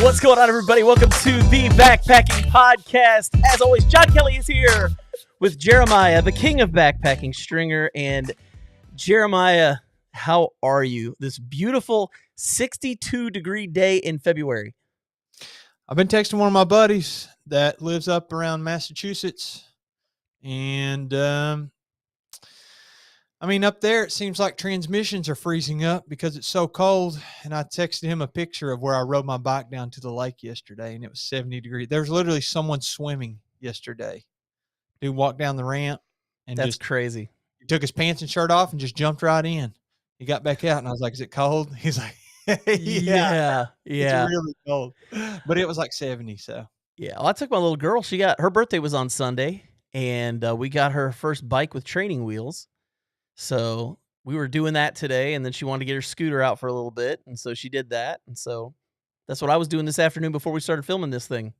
What's going on, everybody? Welcome to the Backpacking Podcast. As always, John Kelly is here with Jeremiah, the king of backpacking, Stringer. And Jeremiah, how are you? This beautiful 62-degree day in February. I've been texting one of my buddies that lives up around Massachusetts. And, up there, it seems like transmissions are freezing up because it's so cold. And I texted him a picture of where I rode my bike down to the lake yesterday, and it was 70 degrees. There was literally someone swimming yesterday. Dude walked down the ramp and That's crazy. He took his pants and shirt off and just jumped right in. He got back out, and I was like, is it cold? He's like, yeah. It's really cold. But it was like 70, so. Yeah, well, I took my little girl. Her birthday was on Sunday, and we got her first bike with training wheels. So we were doing that today, and then she wanted to get her scooter out for a little bit, and so she did that. And so that's what I was doing this afternoon before we started filming this thing.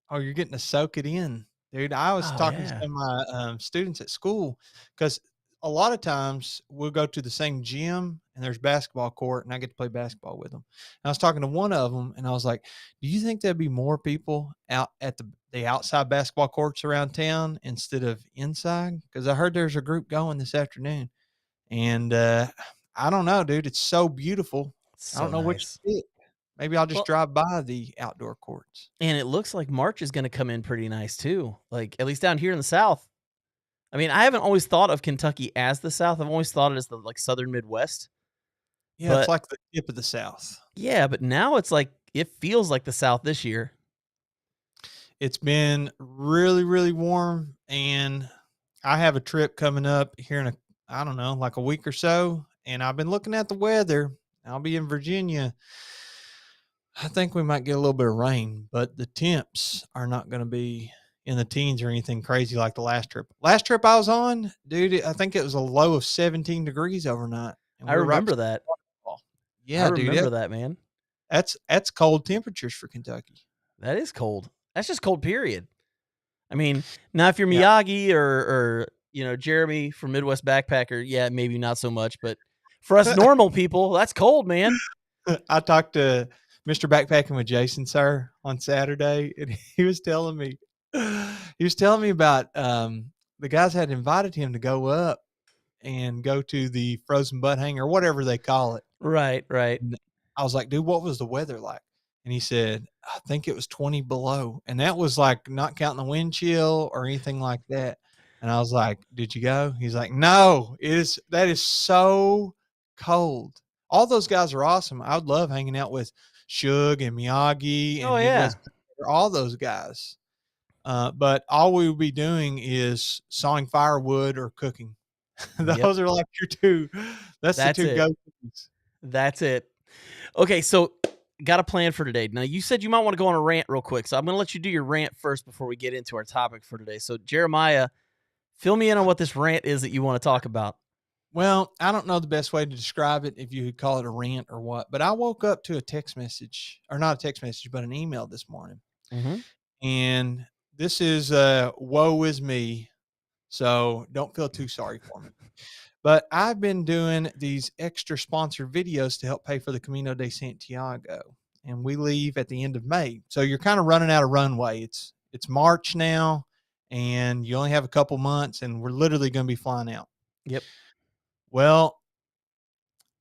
Oh, you're getting to soak it in, dude. I was talking to some of my students at school because a lot of times we'll go to the same gym and there's basketball court, and I get to play basketball with them. And I was talking to one of them, and I was like, do you think there'd be more people out at the outside basketball courts around town instead of inside? Because I heard there's a group going this afternoon. And I don't know, dude. It's so beautiful. So I don't know which to pick. Maybe I'll just drive by the outdoor courts. And it looks like March is going to come in pretty nice too. Like, at least down here in the South. I mean, I haven't always thought of Kentucky as the South. I've always thought it as the southern Midwest. Yeah, it's like the tip of the South. Yeah, but now it's like it feels like the South this year. It's been really, really warm, and I have a trip coming up here in like a week or so, and I've been looking at the weather. I'll be in Virginia. I think we might get a little bit of rain, but the temps are not going to be in the teens or anything crazy like the last trip. Last trip I was on, dude, I think it was a low of 17 degrees overnight. I remember that. Yeah, I remember that, man. That's cold temperatures for Kentucky. That is cold. That's just cold, period. I mean, now if you're Miyagi or Jeremy from Midwest Backpacker, yeah, maybe not so much, but for us normal people, that's cold, man. I talked to Mr. Backpacking with Jason, sir, on Saturday, and he was telling me about the guys had invited him to go up and go to the frozen butt hang or whatever they call it. Right. And I was like, dude, what was the weather like? And he said, I think it was 20 below. And that was like not counting the wind chill or anything like that. And I was like, did you go? He's like, no, that is so cold. All those guys are awesome. I would love hanging out with Shug and Miyagi and all those guys. But all we would be doing is sawing firewood or cooking. Those are like your two. That's the two go-tos. That's it. Okay, so got a plan for today. Now, you said you might want to go on a rant real quick, so I'm going to let you do your rant first before we get into our topic for today. So, Jeremiah, fill me in on what this rant is that you want to talk about. Well, I don't know the best way to describe it, if you could call it a rant or what, but I woke up to a text message, or not a text message, but an email this morning. Mm-hmm. And this is woe is me, so don't feel too sorry for me. But I've been doing these extra sponsored videos to help pay for the Camino de Santiago, and we leave at the end of May. So you're kind of running out of runway. It's March now, and you only have a couple months, and we're literally going to be flying out. Yep. Well,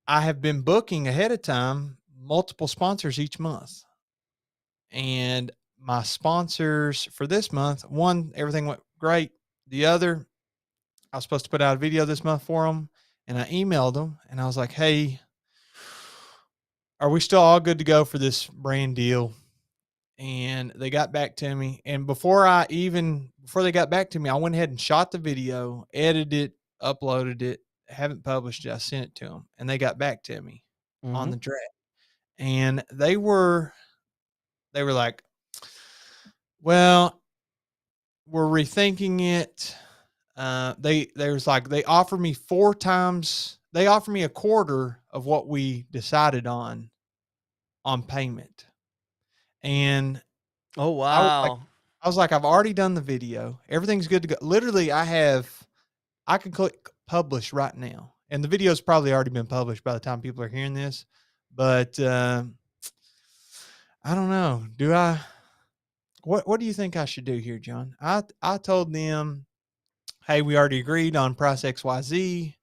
I have been booking ahead of time multiple sponsors each month, and my sponsors for this month, one, everything went great. The other, I was supposed to put out a video this month for them, and I emailed them, and I was like, hey, are we still all good to go for this brand deal? And they got back to me, and before they got back to me, I went ahead and shot the video, edited it, uploaded it, haven't published it. I sent it to them, and they got back to me on the track, and they were like, well, we're rethinking it. They offered me 4 times. They offered me a quarter of what we decided on payment. And oh, wow. I was like, I've already done the video. Everything's good to go. Literally, I can click publish right now. And the video's probably already been published by the time people are hearing this. But I don't know. What do you think I should do here, John? I told them, hey, we already agreed on price XYZ.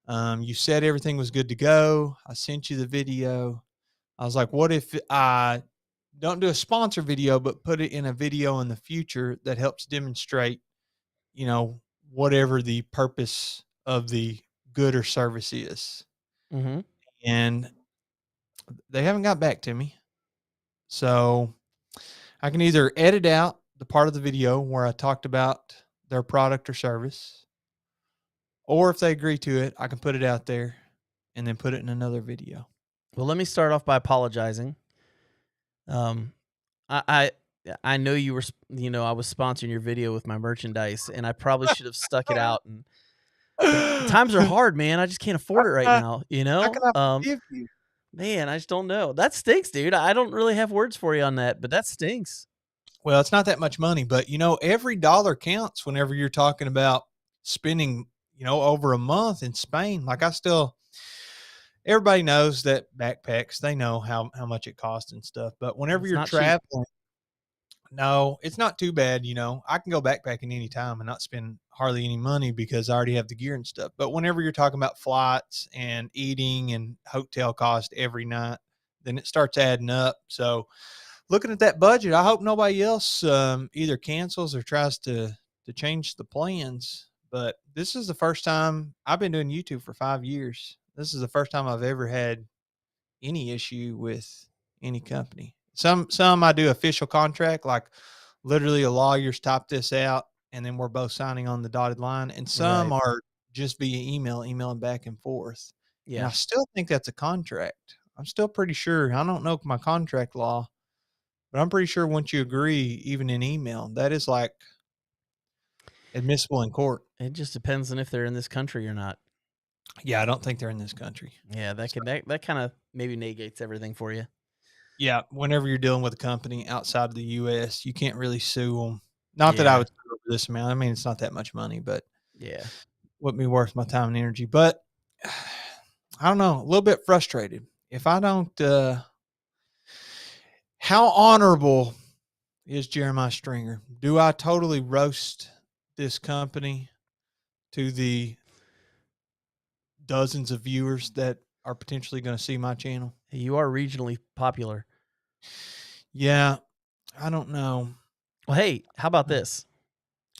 You said everything was good to go. I sent you the video. I was like, what if I don't do a sponsor video, but put it in a video in the future that helps demonstrate, you know, whatever the purpose of the good or service is. Mhm. And they haven't got back to me. So I can either edit out the part of the video where I talked about their product or service, or if they agree to it, I can put it out there and then put it in another video. Well, let me start off by apologizing. Um, I I know you were I was sponsoring your video with my merchandise, and I probably should have stuck it out. And but times are hard, man. I just can't How afford it right can I now. how can I forgive you? Man, I just don't know. That stinks, dude. I don't really have words for you on that, but that stinks. Well, it's not that much money, but every dollar counts whenever you're talking about spending, over a month in Spain. Like everybody knows that backpacks, they know how much it costs and stuff. But whenever It's you're not cheap. traveling, no, it's not too bad. I can go backpacking anytime and not spend hardly any money because I already have the gear and stuff. But whenever you're talking about flights and eating and hotel cost every night, then it starts adding up. So looking at that budget, I hope nobody else either cancels or tries to change the plans. But this is the first time I've been doing YouTube for 5 years. This is the first time I've ever had any issue with any company. Some I do official contract, like literally a lawyer's type this out, and then we're both signing on the dotted line. And some Right. are just via emailing back and forth. And Yeah. I still think that's a contract. I'm still pretty sure. I don't know my contract law, but I'm pretty sure once you agree, even in email, that is like admissible in court. It just depends on if they're in this country or not. Yeah, I don't think they're in this country. Yeah, that So, could that kind of maybe negates everything for you. yeah, whenever you're dealing with a company outside of the US, you can't really sue them. Not that I Yeah. would sue over this amount. I mean, it's not that much money, but Yeah. wouldn't be worth my time and energy. But I don't know, a little bit frustrated. If I don't, how honorable is Jeremiah Stringer? Do I totally roast this company to the dozens of viewers that are potentially going to see my channel? You are regionally popular. Yeah, I don't know. Well, hey, how about this?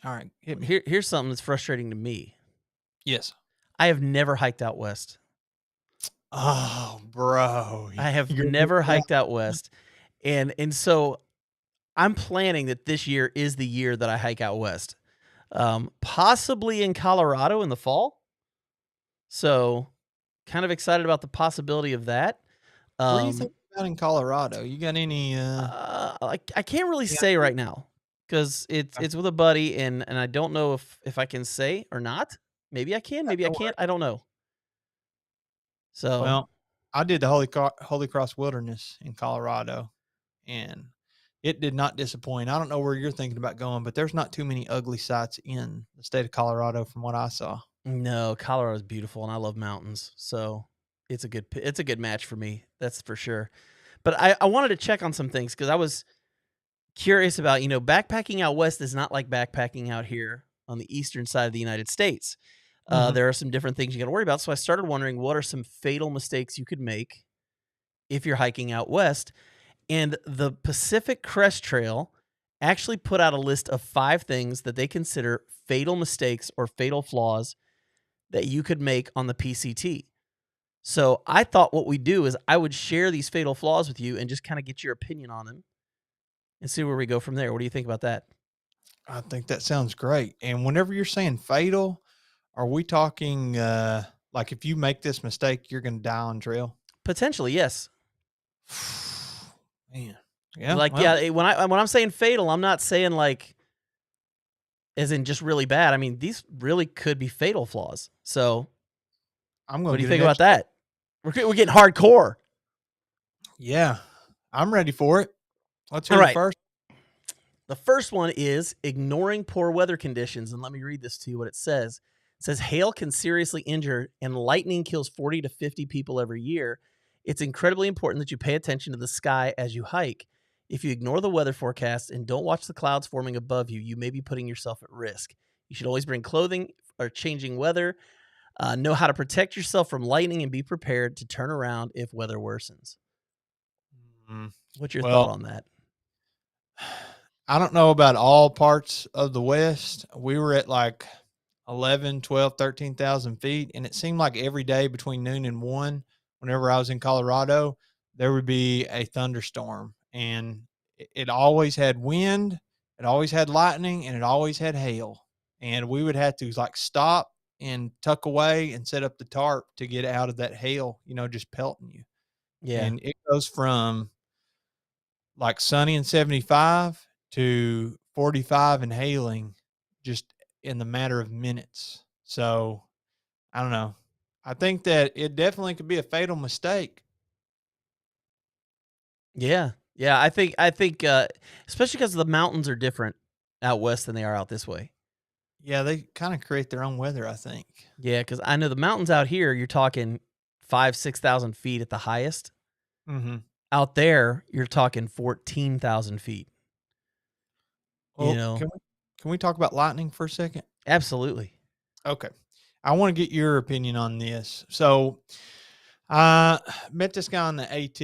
All right, hit me. Here's something that's frustrating to me. Yes. I have never hiked out west. Oh, bro, I have you're never missing out. hiked out west. And so I'm planning that this year is the year that I hike out west. Possibly in Colorado in the fall. So kind of excited about the possibility of that. Where you Um, think about in Colorado? You got any? I can't really Any say idea? right now because it's Okay, it's with a buddy, and I don't know if I can say or not. Maybe I can, yeah, maybe I no can't. worries. I don't know. So Well, I did the Holy Cross Wilderness in Colorado, and it did not disappoint. I don't know where you're thinking about going, but there's not too many ugly sites in the state of Colorado from what I saw. no, Colorado's beautiful, and I love mountains. So it's a good match for me. That's for sure. But I wanted to check on some things because I was curious about backpacking out west is not like backpacking out here on the eastern side of the United States. Mhm. There are some different things you got to worry about. So I started wondering what are some fatal mistakes you could make if you're hiking out west. And the Pacific Crest Trail actually put out a list of 5 things that they consider fatal mistakes or fatal flaws that you could make on the PCT. So I thought what we do is I would share these fatal flaws with you and just kind of get your opinion on them and see where we go from there. What do you think about that? I think that sounds great. And whenever you're saying fatal, are we talking like if you make this mistake, you're going to die on trail? Potentially, yes. Man, yeah. Like, Well, yeah, when I'm saying fatal, I'm not saying like as in just really bad. I mean, these really could be fatal flaws. So, I'm what going do to you get think an about education. that? We're getting hardcore. Yeah, I'm ready for it. Let's All hear the right. first. The first one is ignoring poor weather conditions. And let me read this to you what it says. It says hail can seriously injure and lightning kills 40 to 50 people every year. It's incredibly important that you pay attention to the sky as you hike. If you ignore the weather forecast and don't watch the clouds forming above you, you may be putting yourself at risk. You should always bring clothing or changing weather. Know how to protect yourself from lightning and be prepared to turn around if weather worsens. Mm, What's your thought well, on that? I don't know about all parts of the West. We were at like 11, 12, 13,000 feet. And it seemed like every day between noon and 1, whenever I was in Colorado, there would be a thunderstorm. And it always had wind, it always had lightning, and it always had hail. And we would have to like stop and tuck away and set up the tarp to get out of that hail, just pelting you. Yeah. And it goes from like sunny and 75 to 45 and hailing just in the matter of minutes. So I don't know. I think that it definitely could be a fatal mistake. Yeah. Yeah. I think, especially because the mountains are different out west than they are out this way. Yeah, they kind of create their own weather, I think. Yeah. Because I know the mountains out here, you're talking 6,000 feet at the highest. Hmm. Out there, you're talking 14,000 feet. You Well, know, can we talk about lightning for a second? absolutely. Okay. I want to get your opinion on this. So I met this guy on the AT,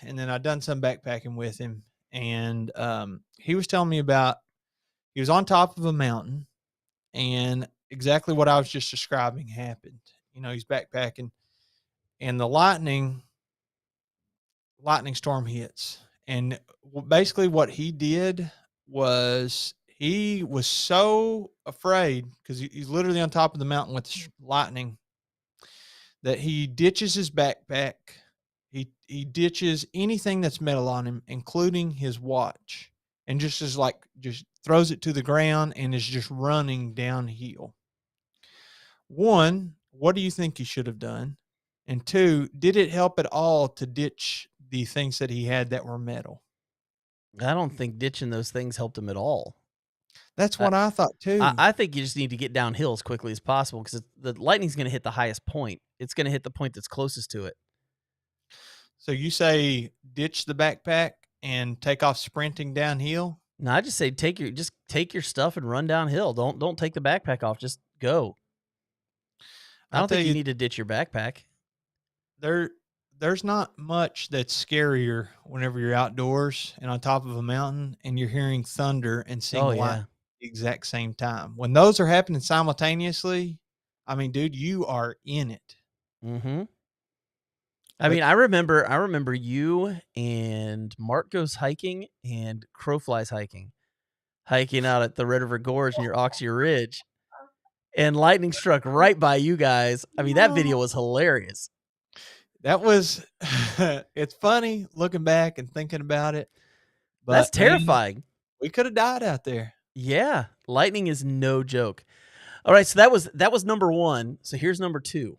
and then I done some backpacking with him, and he was telling me about he was on top of a mountain, and exactly what I was just describing happened. He's backpacking, and the lightning storm hits, and basically what he did was he was so afraid because he's literally on top of the mountain with lightning that he ditches his backpack. He ditches anything that's metal on him, including his watch, and just throws it to the ground and is just running downhill. One, what do you think he should have done? And two, did it help at all to ditch the things that he had that were metal? I don't think ditching those things helped him at all. That's I, what I thought I, too. I think you just need to get downhill as quickly as possible because the lightning's going to hit the highest point. It's going to hit the point that's closest to it. So you say ditch the backpack and take off sprinting downhill? No, I just say take your stuff and run downhill. Don't take the backpack off. Just go. I I'll don't tell think you you, need to ditch your backpack. there there's not much that's scarier whenever you're outdoors and on top of a mountain and you're hearing thunder and seeing Oh light at yeah. the exact same time. When those are happening simultaneously, I mean, dude, you are in it. Mm-hmm. I But mean, I remember you and Mark goes hiking and Crow flies hiking out at the Red River Gorge near Oxy Ridge, and lightning struck right by you guys. I mean, that video was hilarious. that was it's funny looking back and thinking about it, That's but man, terrifying. we could have died out there. Yeah, lightning is no joke. All right, so that was number 1. So here's number 2.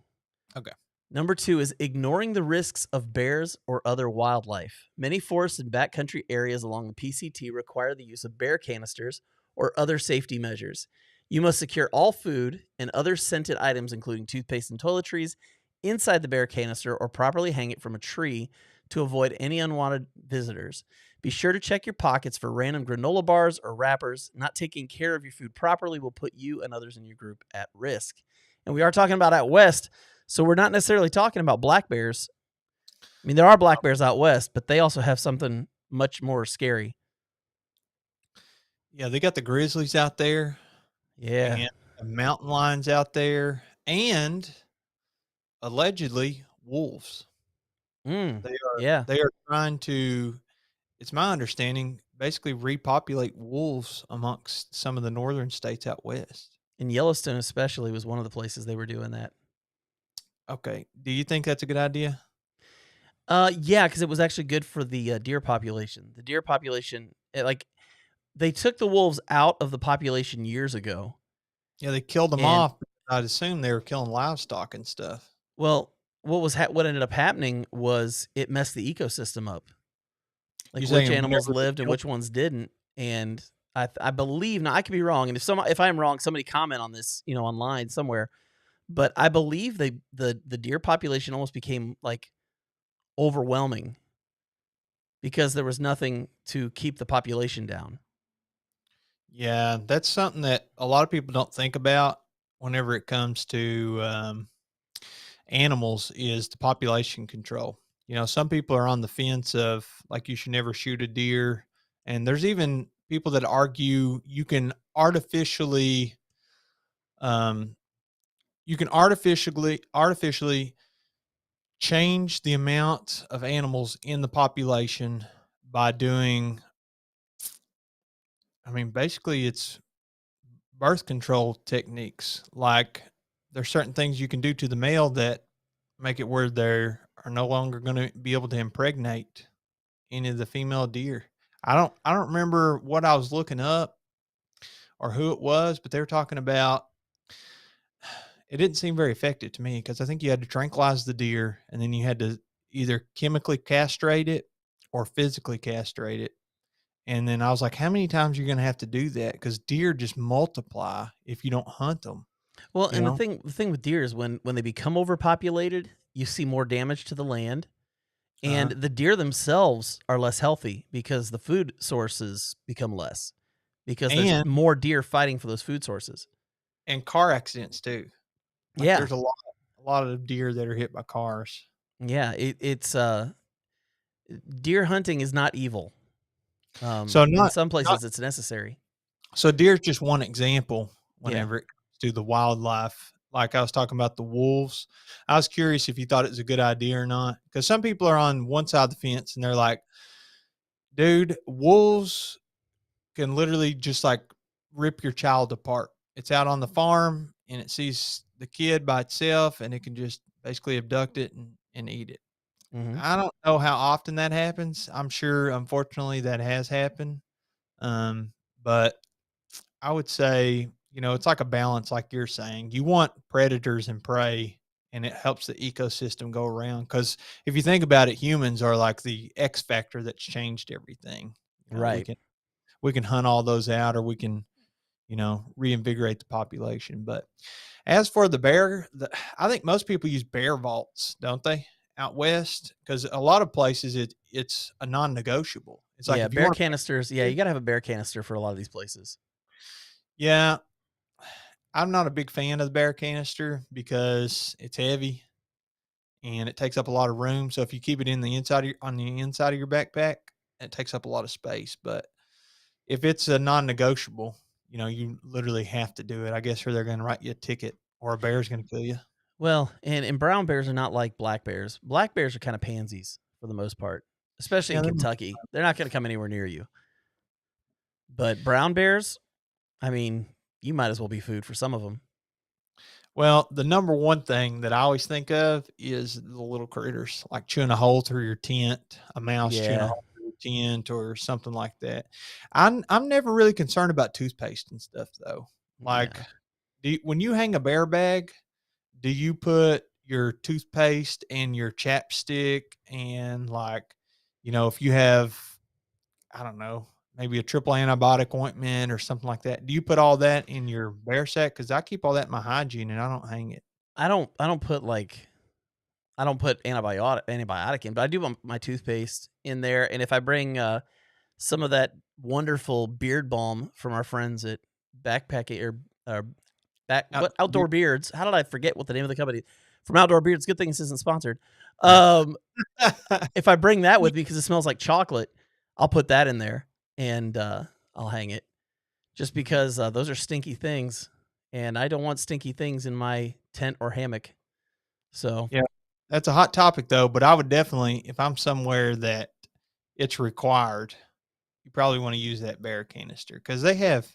Okay. Number 2 is ignoring the risks of bears or other wildlife. Many forests and backcountry areas along the PCT require the use of bear canisters or other safety measures. You must secure all food and other scented items, including toothpaste and toiletries, inside the bear canister or properly hang it from a tree to avoid any unwanted visitors. Be sure to check your pockets for random granola bars or wrappers. Not taking care of your food properly will put you and others in your group at risk. And we are talking about out west, so we're not necessarily talking about black bears. I mean, there are black bears out west, but they also have something much more scary. Yeah, they got the grizzlies out there Yeah. and the mountain lions out there and allegedly wolves. Mm. They are Yeah. they are trying to, it's my understanding, basically repopulate wolves amongst some of the northern states out west. And Yellowstone especially was one of the places they were doing that. Okay. Do you think that's a good idea? Yeah, because it was actually good for the deer population. The deer population, like they took the wolves out of the population years ago, Yeah, they killed them and off. I'd assume they were killing livestock and stuff. well, what ended up happening was it messed the ecosystem up, You like which saying animals whenever they lived and killed, which ones didn't. And I believe now I could be wrong, and if I'm wrong, somebody comment on this, online somewhere. But I believe the deer population almost became like overwhelming because there was nothing to keep the population down. Yeah, that's something that a lot of people don't think about whenever it comes to animals is the population control. You know, some people are on the fence of like you should never shoot a deer, and there's even people that argue um, you can artificially change the amount of animals in the population by doing. I mean, basically, it's birth control techniques. Like there's certain things you can do to the male that make it where they are no longer going to be able to impregnate any of the female deer. I don't remember what I was looking up or who it was, but they were talking about it didn't seem very effective to me because I think you had to tranquilize the deer and then you had to either chemically castrate it or physically castrate it. And then I was like, how many times are you going to have to do that? Because deer just multiply if you don't hunt them, Well, you and know? the thing with deer is when they become overpopulated, you see more damage to the land, and Uh-huh. the deer themselves are less healthy because the food sources become less because there's And more deer fighting for those food sources. car accidents too. Like Yeah. there's a lot of deer that are hit by cars. Yeah, it's deer hunting is not evil. So In not some not places it's necessary. so deer is just one example Yeah. whenever it comes to the wildlife. Like I was talking about the wolves. I was curious if you thought it was a good idea or not. Because some people are on one side of the fence and they're like, dude, wolves can literally just like rip your child apart. It's out on the farm and it sees the kid by itself and it can just basically abduct it and eat it. Mhm. I don't know how often that happens. I'm sure, unfortunately, that has happened. Um, but I would say, it's like a balance, like you're saying. You want predators and prey, and it helps the ecosystem go around. Because if you think about it, humans are like the X factor that's changed everything. We Right. can hunt all those out, or we can reinvigorate the population. But as for the bear, I think most people use bear vaults, don't they? Out west, because a lot of places it's a non-negotiable. It's like Yeah, if you bear want canisters. Yeah, to, you gotta have a bear canister for a lot of these places. yeah, I'm not a big fan of the bear canister because it's heavy and it takes up a lot of room. So if you keep it on the inside of your backpack, it takes up a lot of space. But if it's a non-negotiable, you literally have to do it. I guess, or they're going to write you a ticket, or a bear's going to kill you. Well, and brown bears are not like black bears. Black bears are kinda pansies for the most part, especially Yeah. in Kentucky. They're not gonna come anywhere near you. But brown bears, I mean, you might as well be food for some of them. Well, the number one thing that I always think of is the little critters, like chewing a hole through your tent, a mouse chewing a Yeah. hole through your tent, or something like that. I'm never really concerned about toothpaste and stuff though. Like, Yeah. when you hang a bear bag, do you put your toothpaste and your chapstick and like, if you have, I don't know, maybe a triple antibiotic ointment or something like that, do you put all that in your bear sack? Because I keep all that in my hygiene and I don't hang it. I don't put, like I don't put antibiotic in, but I do want my toothpaste in there, and if I bring, some of that wonderful beard balm from our friends at Backpacking or Back Out what Outdoor Beards. How did I forget what the name of the company from Outdoor Beards? Good thing this isn't sponsored. Um, if I bring that with me because it smells like chocolate, I'll put that in there and, I'll hang it just because, those are stinky things, and I don't want stinky things in my tent or hammock. So, Yeah, that's a hot topic though, but I would definitely, if I'm somewhere that it's required, you probably wanna use that bear canister because they have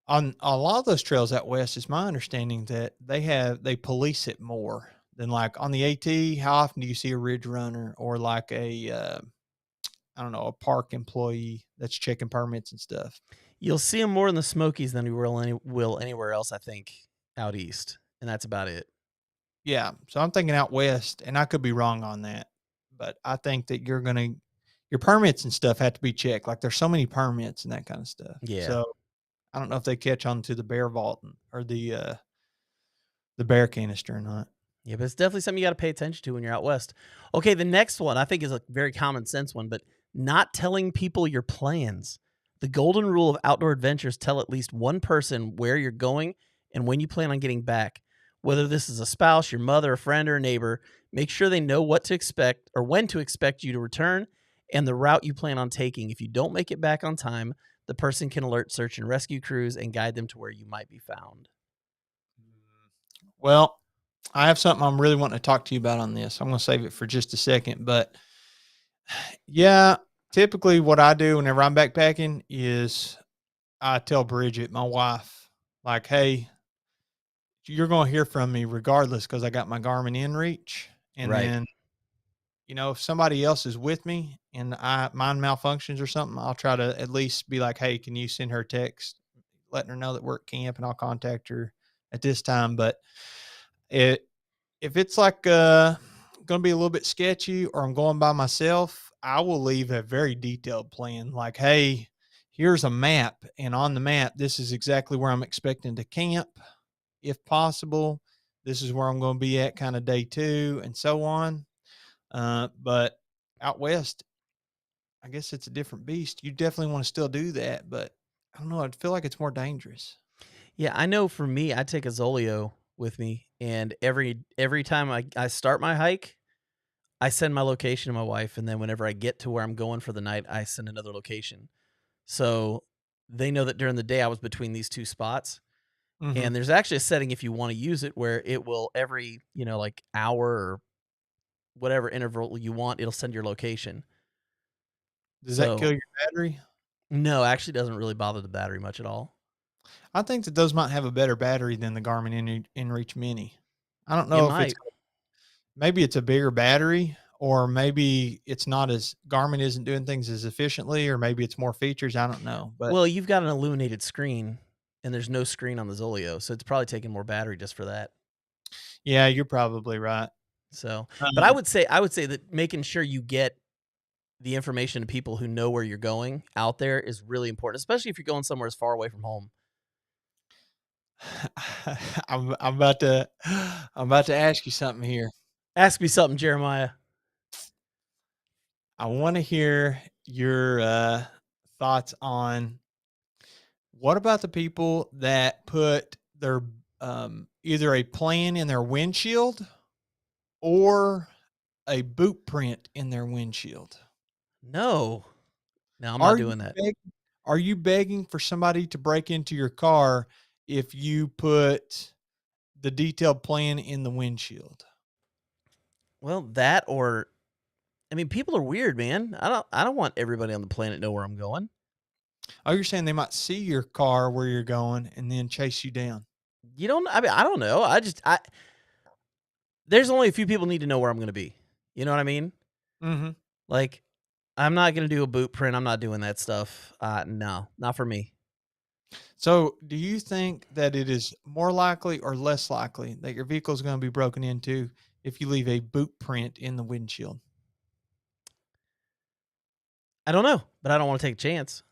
on a lot of those trails out west, it's my understanding that they police it more than, like, on the AT. How often do you see a ridge runner or like I don't know, a park employee that's checking permits and stuff? you'll see them more in the Smokies than you will anywhere else, I think, out east, and that's about it. Yeah, so I'm thinking out west, and I could be wrong on that, but I think that your permits and stuff have to be checked. Like, there's so many permits and that kind of stuff. Yeah. So I don't know if they catch on to the bear vault or the bear canister or not. Yeah, but it's definitely something you gotta pay attention to when you're out west. Okay, the next one I think is a very common sense one, but not telling people your plans. The golden rule of outdoor adventures: tell at least one person where you're going and when you plan on getting back. Whether this is a spouse, your mother, a friend, or a neighbor, make sure they know what to expect or when to expect you to return and the route you plan on taking. If you don't make it back on time, the person can alert search and rescue crews and guide them to where you might be found. Well, I have something I'm really wanting to talk to you about on this. I'm going to save it for just a second, but yeah, typically what I do whenever I'm backpacking is I tell Bridget, my wife, like, "Hey, you're going to hear from me regardless because I got my Garmin inReach." And Right. then, if somebody else is with me and mine malfunctions or something, I'll try to at least be like, "Hey, can you send her a text, letting her know that we're at camp and I'll contact her at this time." But it if it's like gonna be a little bit sketchy or I'm going by myself, I will leave a very detailed plan. Like, hey, here's a map, and on the map, this is exactly where I'm expecting to camp, if possible. This is where I'm going to be at kind of day two, and so on. But out west, I guess it's a different beast. You definitely want to still do that, but I don't know. I feel like it's more dangerous. Yeah, I know for me, I take a Zolio with me, and every time I start my hike, I send my location to my wife, and then whenever I get to where I'm going for the night, I send another location. So they know that during the day I was between these 2 spots, Hmm. and there's actually a setting if you wanna use it where it will every, like, hour or whatever interval you want, it'll send your location. Does that kill So your battery? no, actually doesn't really bother the battery much at all. I think that those might have a better battery than the Garmin InReach Mini. I don't It know if it's might. maybe it's a bigger battery, or maybe it's not as Garmin isn't doing things as efficiently, or maybe it's more features. I don't know, but Well, you've got an illuminated screen, and there's no screen on the Zolio, so it's probably taking more battery just for that. yeah, you're probably right. So, but Um, I would say that making sure you get the information to people who know where you're going out there is really important, especially if you're going somewhere as far away from home. I'm about to I'm about to ask you something here. Ask me something, Jeremiah. I want to hear your thoughts on what about the people that put their either a plan in their windshield or a boot print in their windshield. No, no, I'm not Are you doing that. beg are you begging for somebody to break into your car if you put the detailed plan in the windshield? Well, that or I mean, people are weird, man. I don't want everybody on the planet know where I'm going. Oh, you're saying they might see your car where you're going and then chase you down. You don't. I mean, I don't know. I there's only a few people need to know where I'm going to be. You know what I mean? Mhm. Like, I'm not going to do a boot print. I'm not doing that stuff. No, not for me. So, do you think that it is more likely or less likely that your vehicle is gonna be broken into if you leave a boot print in the windshield? I don't know, but I don't want to take a chance.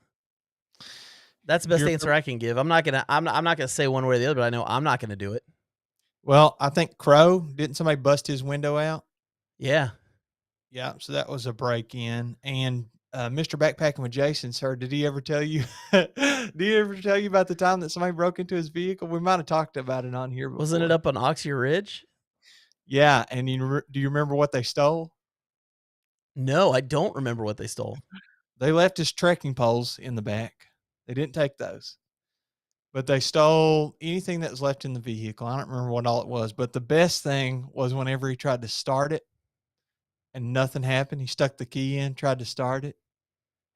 That's the Do best you answer remember I can give. I'm not gonna say one way or the other, but I know I'm not gonna do it. well, I think Crow, didn't somebody bust his window out? Yeah. Yeah, so that was a break-in, and, Mr. Backpacking with Jason, sir, did he ever tell you did he ever tell you about the time that somebody broke into his vehicle? We might have talked about it on here Wasn't it before. up on Oxy Ridge? Yeah, and do you remember what they stole? No, I don't remember what they stole. They left his trekking poles in the back. They didn't take those, but they stole anything that was left in the vehicle. I don't remember what all it was, but the best thing was whenever he tried to start it and nothing happened, he stuck the key in, tried to start it,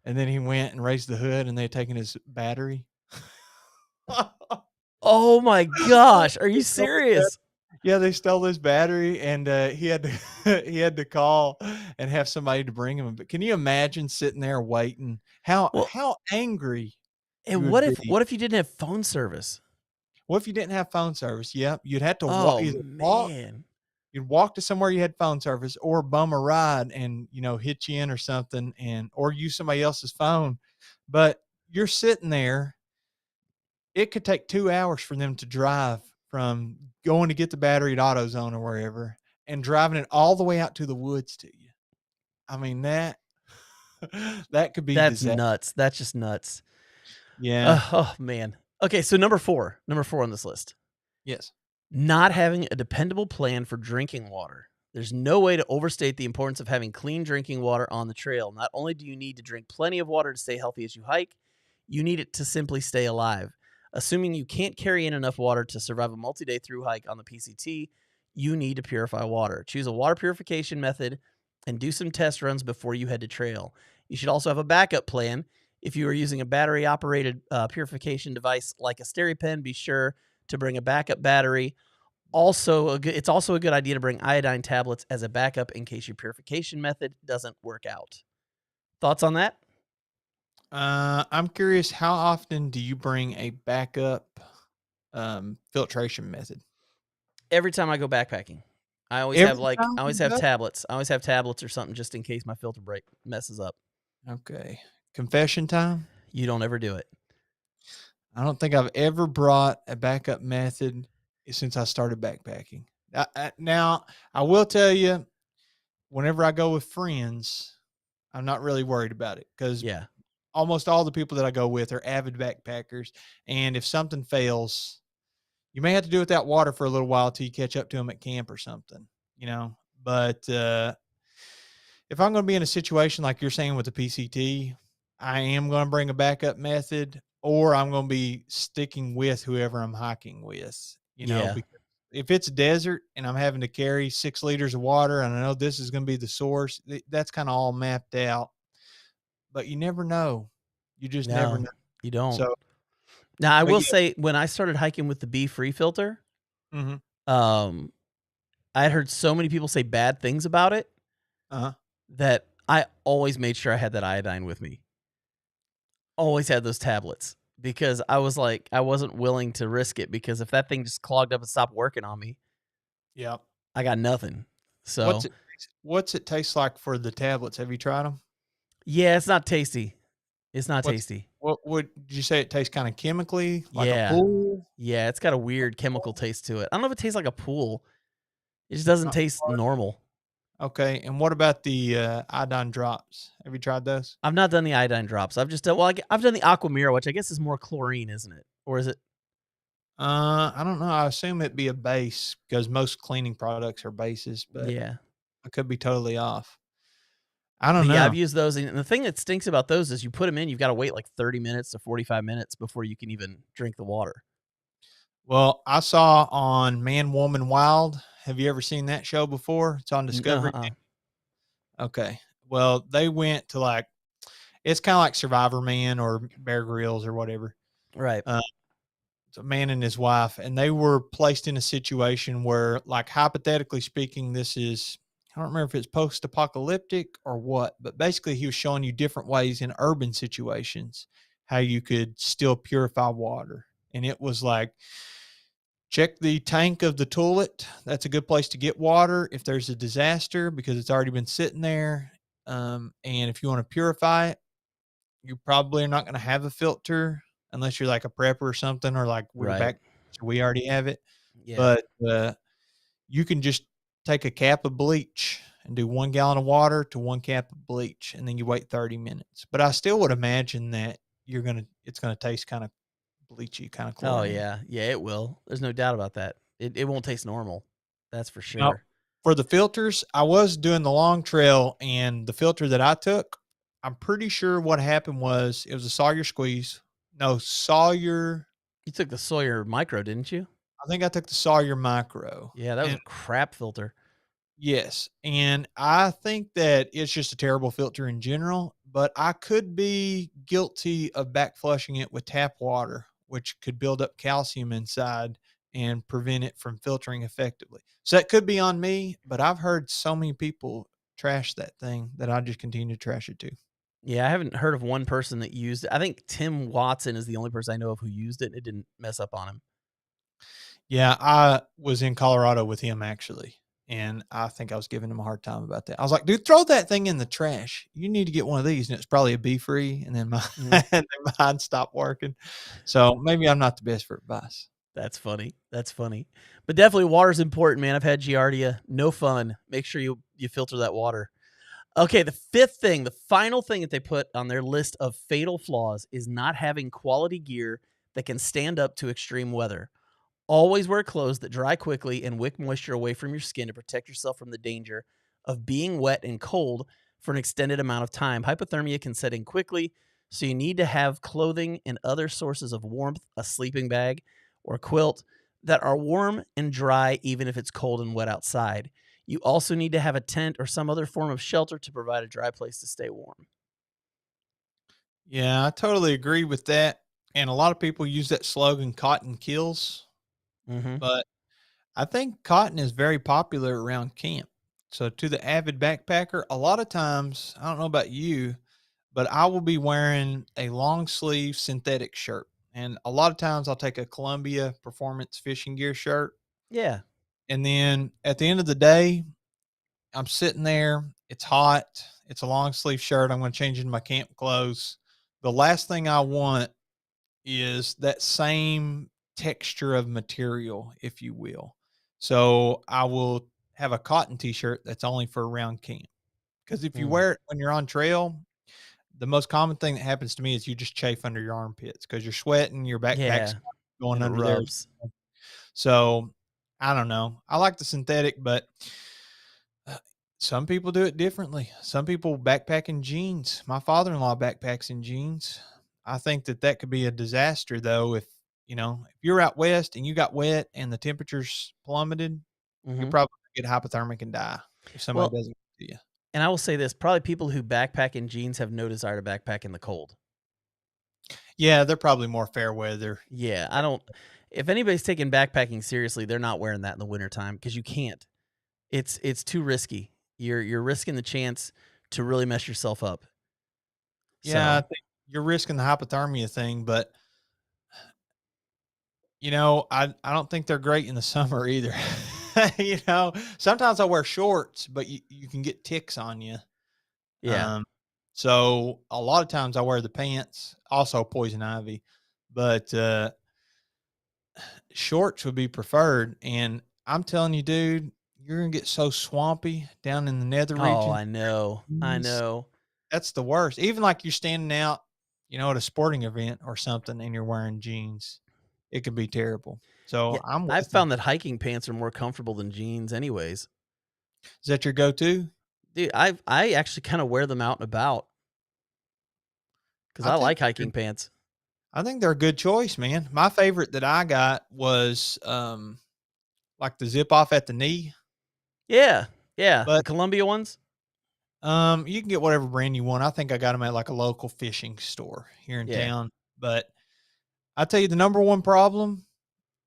and then he went and raised the hood, and they had taken his battery. Oh my gosh, are They you stole his bat serious? Yeah, they stole his battery, and, he had to he had to call and have somebody to bring him, but can you imagine sitting there waiting? Well, How angry you and would be. what if you didn't have phone service? What if you didn't have phone service? Yep, you'd have to Oh either walk man. you'd walk to somewhere you had phone service or bum a ride and, hitch you in or something or use somebody else's phone, but you're sitting there. It could take 2 hours for them to drive from going to get the battery at AutoZone or wherever and driving it all the way out to the woods to you. I mean, that that could be That's disaster. nuts. That's just nuts. Yeah. Oh man. Okay, so number 4 on this list. Yes. Not having a dependable plan for drinking water. There's no way to overstate the importance of having clean drinking water on the trail. Not only do you need to drink plenty of water to stay healthy as you hike, you need it to simply stay alive. Assuming you can't carry in enough water to survive a multi day through hike on the PCT, you need to purify water. Choose a water purification method and do some test runs before you head to trail. You should also have a backup plan. If you are using a battery operated purification device like a SteriPen, be sure to bring a backup battery. It's also a good idea to bring iodine tablets as a backup in case your purification method doesn't work out. Thoughts on that? I'm curious, how often do you bring a backup filtration method? Every time I go backpacking, Every time I you always have go? tablets. I always have tablets or something just in case my filter break messes up. Okay. Confession time. You don't ever do it. I don't think I've ever brought a backup method since I started backpacking. Now, I will tell you, whenever I go with friends, I'm not really worried about it because Yeah. almost all the people that I go with are avid backpackers. And if something fails, you may have to do without water for a little while till you catch up to them at camp or something, you know. But if I'm going to be in a situation like you're saying with the PCT, I am going to bring a backup method, or I'm going to be sticking with whoever I'm hiking with, you know, Yeah. because if it's desert and I'm having to carry 6 liters of water and I know this is going to be the source, that's kind of all mapped out, but you never know. You just never No, know. you don't. So, Now, I but will yeah. say when I started hiking with the Be Free filter, Hmm. um, I had heard so many people say bad things about it Uh-huh. that I always made sure I had that iodine with me. Always had those tablets because I was like, I wasn't willing to risk it because if that thing just clogged up and stopped working on me, Yeah. I got nothing. So, What's it taste like for the tablets? Have you tried them? yeah, it's not tasty. It's not What's tasty. what would you say it tastes kind of chemically like a Yeah. pool? Yeah, it's got a weird chemical taste to it. I don't know if it tastes like a pool. It just doesn't Not taste normal. okay. And what about the iodine drops? Have you tried those? I've not done the iodine drops. I've just done I've done the Aquamira, which I guess is more chlorine, isn't it? Or is it? I don't know. I assume it'd be a base because most cleaning products are bases, but Yeah. I could be totally off. I don't But yeah, I've know. used those, and the thing that stinks about those is you put them in, you've gotta wait like 30 minutes to 45 minutes before you can even drink the water. Well, I saw on Man, Woman, Wild. Have you ever seen that show before? It's on N Discovery. uh-uh. Okay. Well, they went to like it's kind of like Survivor Man or Bear Grylls or whatever. Right. Uh, it's a man and his wife, and they were placed in a situation where, like, hypothetically speaking, this is I don't remember if it's post-apocalyptic or what, but basically he was showing you different ways in urban situations how you could still purify water. And it was like check the tank of the toilet. That's a good place to get water if there's a disaster because it's already been sitting there. And if you want to purify it, you probably are not going to have a filter unless you're like a prepper or something, or like we're Right. back, so we already have it. Yeah. But you can just take a cap of bleach and do 1 gallon of water to 1 cap of bleach, and then you wait 30 minutes. But I still would imagine that it's gonna taste kind of bleachy, kind of Oh, chlorine. yeah. Yeah, it will. There's no doubt about that. It won't taste normal. That's for Now, sure. for the filters, I was doing the long trail, and the filter that I took, I'm pretty sure what happened was it was a Sawyer squeeze. No, Sawyer. You took the Sawyer Micro, didn't you? I think I took the Sawyer Micro. Yeah, that was And a crap filter. yes, and I think that it's just a terrible filter in general, but I could be guilty of back flushing it with tap water, which could build up calcium inside and prevent it from filtering effectively. So that could be on me, but I've heard so many people trash that thing that I just continue to trash it too. Yeah, I haven't heard of one person that used it. I think Tim Watson is the only person I know of who used it, and it didn't mess up on him. Yeah, I was in Colorado with him actually, and I think I was giving him a hard time about that. I was like, "Dude, throw that thing in the trash. You need to get one of these." And it's probably a bee free, and then Mhm. and then mine stopped working. So maybe I'm not the best for advice. That's funny. That's funny. But definitely water's important, man. I've had Giardia. No fun. Make sure you filter that water. Okay, the fifth thing, the final thing that they put on their list of fatal flaws is not having quality gear that can stand up to extreme weather. Always wear clothes that dry quickly and wick moisture away from your skin to protect yourself from the danger of being wet and cold for an extended amount of time. Hypothermia can set in quickly, so you need to have clothing and other sources of warmth, a sleeping bag or quilt that are warm and dry even if it's cold and wet outside. You also need to have a tent or some other form of shelter to provide a dry place to stay warm. Yeah, I totally agree with that. And a lot of people use that slogan, cotton kills, Mhm. but I think cotton is very popular around camp. So, to the avid backpacker, a lot of times, I don't know about you, but I will be wearing a long sleeve synthetic shirt. And a lot of times I'll take a Columbia Performance Fishing Gear shirt. Yeah. And then at the end of the day, I'm sitting there. It's hot. It's a long sleeve shirt. I'm going to change into my camp clothes. The last thing I want is that same texture of material, if you will. So I will have a cotton t-shirt that's only for around camp. Because if you Mm. wear it when you're on trail, the most common thing that happens to me is you just chafe under your armpits because you're sweating, your backpack's Yeah, going and it under there. rubs. So I don't know. I like the synthetic, but uh, some people do it differently. Some people backpack in jeans. My father-in-law backpacks in jeans. I think that that could be a disaster, though. If you're out west and you got wet and the temperatures plummeted, you're Mhm. probably gonna get hypothermic and die if somebody Well, doesn't get to you. and I will say this, probably people who backpack in jeans have no desire to backpack in the cold. Yeah, they're probably more fair weather. Yeah, I don't if anybody's taking backpacking seriously, they're not wearing that in the wintertime because you can't. It's too risky. You're risking the chance to really mess yourself up. Yeah, I So, think you're risking the hypothermia thing, but I don't think they're great in the summer either. Sometimes I wear shorts, but you can get ticks on you. yeah. Um, so a lot of times I wear the pants, also poison ivy, but shorts would be preferred. And I'm telling you, dude, you're gonna get so swampy down in the nether Oh, region. I know. I know. That's the worst. Even like you're standing out, at a sporting event or something and you're wearing jeans, it could be terrible. So Yeah, I'm I've with you. found that hiking pants are more comfortable than jeans anyways. Is that your go-to? Dude, I actually kinda wear them out and about because I I think like hiking pants. I think they're a good choice, man. My favorite that I got was like the zip off at the knee, Yeah, yeah, the but Columbia ones? you can get whatever brand you want. I think I got them at like a local fishing store here in Yeah. town. But I tell you, the number one problem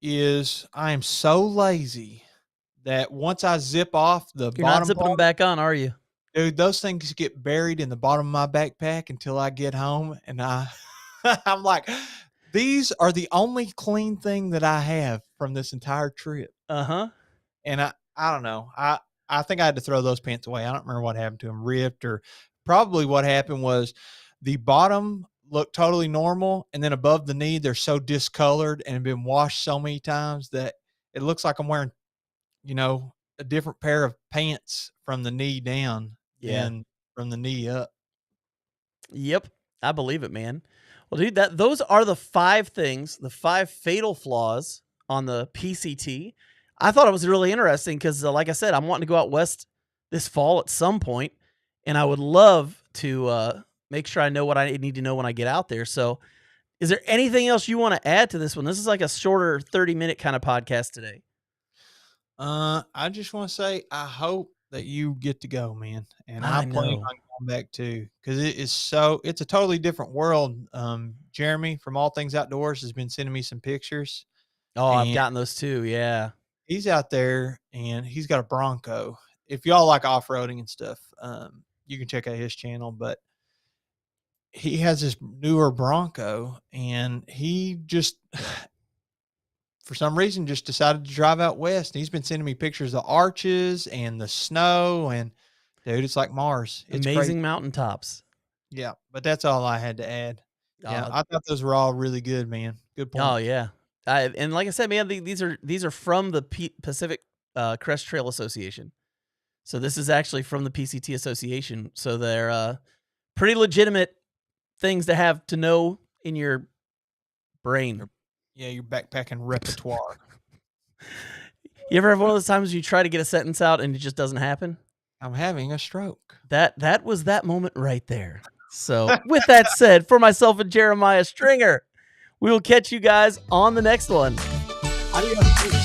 is I am so lazy that once I zip off the You're not bottom zipping them part, back on, are you? dude, those things get buried in the bottom of my backpack until I get home, and I'm like, these are the only clean thing that I have from this entire trip, Uh-huh. and I don't know, I think I had to throw those pants away. I don't remember what happened to them, ripped, or probably what happened was the bottom looked totally normal, and then above the knee they're so discolored and have been washed so many times that it looks like I'm wearing a different pair of pants from the knee down Yeah. than from the knee up. Yep. I believe it, man. Well, dude, that those are the 5 things, the 5 fatal flaws on the PCT. I thought it was really interesting 'cause, like I said, I'm wanting to go out west this fall at some point, and I would love to, make sure I know what I need to know when I get out there. So, is there anything else you wanna add to this one? This is like a shorter 30-minute kinda podcast today. I just want to say I hope that you get to go, man, and I I plan know. on going back too because it's a totally different world. Jeremy from All Things Outdoors has been sending me some pictures, Oh, I've and gotten those too, yeah. he's out there and he's got a Bronco. If y'all like off roading and stuff, you can check out his channel, but he has this newer Bronco, and he just for some reason just decided to drive out west. He's been sending me pictures of arches and the snow, and dude, it's like Mars. It's crazy. Amazing mountaintops. Yeah, but that's all I had to add. Yeah, Oh I thought those were all really good, man. Good oh, points. yeah. And like I said, man, these are from the Pacific Crest Trail Association. So this is actually from the PCT Association. So they're pretty legitimate things to have to know in your brain. Your backpacking repertoire. You ever have one of those times you try to get a sentence out and it just doesn't happen? I'm having a stroke. That was that moment right there. So with that said, for myself and Jeremiah Stringer, we will catch you guys on the next one. Adios.